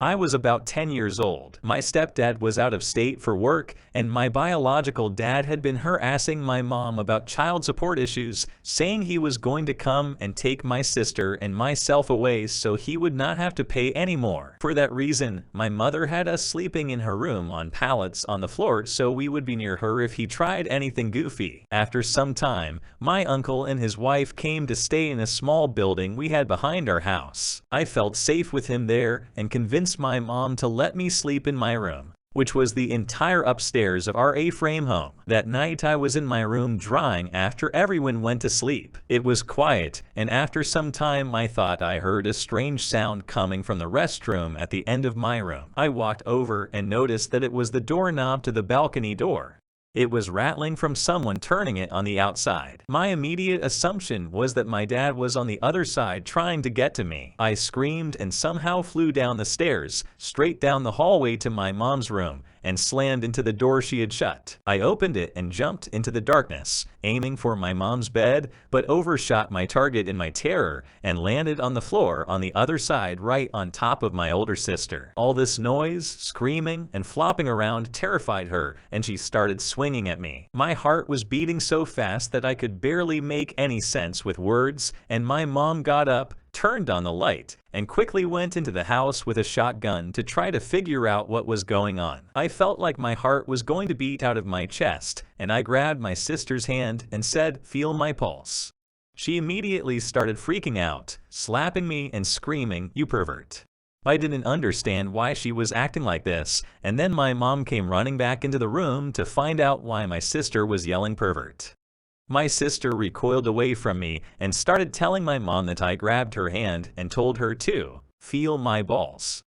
I was about 10 years old. My stepdad was out of state for work, and my biological dad had been harassing my mom about child support issues, saying he was going to come and take my sister and myself away so he would not have to pay anymore. For that reason, my mother had us sleeping in her room on pallets on the floor so we would be near her if he tried anything goofy. After some time, my uncle and his wife came to stay in a small building we had behind our house. I felt safe with him there and convinced my mom to let me sleep in my room, which was the entire upstairs of our A-frame home. That night I was in my room drying after everyone went to sleep. It was quiet, and after some time I thought I heard a strange sound coming from the restroom at the end of my room. I walked over and noticed that it was the doorknob to the balcony door. It was rattling from someone turning it on the outside. My immediate assumption was that my dad was on the other side trying to get to me. I screamed and somehow flew down the stairs, straight down the hallway to my mom's room, and slammed into the door she had shut. I opened it and jumped into the darkness, aiming for my mom's bed, but overshot my target in my terror and landed on the floor on the other side right on top of my older sister. All this noise, screaming, and flopping around terrified her, and she started swinging at me. My heart was beating so fast that I could barely make any sense with words, and my mom got up, turned on the light, and quickly went into the house with a shotgun to try to figure out what was going on. I felt like my heart was going to beat out of my chest, and I grabbed my sister's hand and said, "Feel my pulse." She immediately started freaking out, slapping me and screaming, "You pervert." I didn't understand why she was acting like this, and then my mom came running back into the room to find out why my sister was yelling pervert. My sister recoiled away from me and started telling my mom that I grabbed her hand and told her to feel my balls.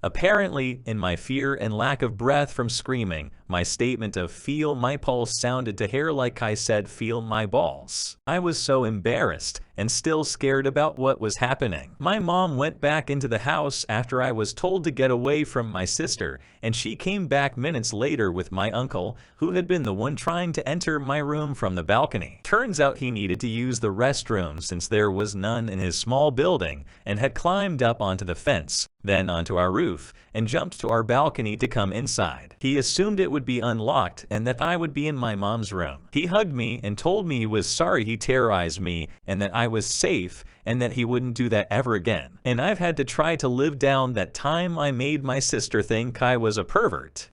Apparently, in my fear and lack of breath from screaming, my statement of "feel my pulse" sounded to her like I said "feel my balls." I was so embarrassed and still scared about what was happening. My mom went back into the house after I was told to get away from my sister, and she came back minutes later with my uncle, who had been the one trying to enter my room from the balcony. Turns out he needed to use the restroom since there was none in his small building, and had climbed up onto the fence, then onto our roof, and jumped to our balcony to come inside. He assumed it would be unlocked and that I would be in my mom's room. He hugged me and told me he was sorry he terrorized me and that I was safe and that he wouldn't do that ever again. And I've had to try to live down that time I made my sister think I was a pervert.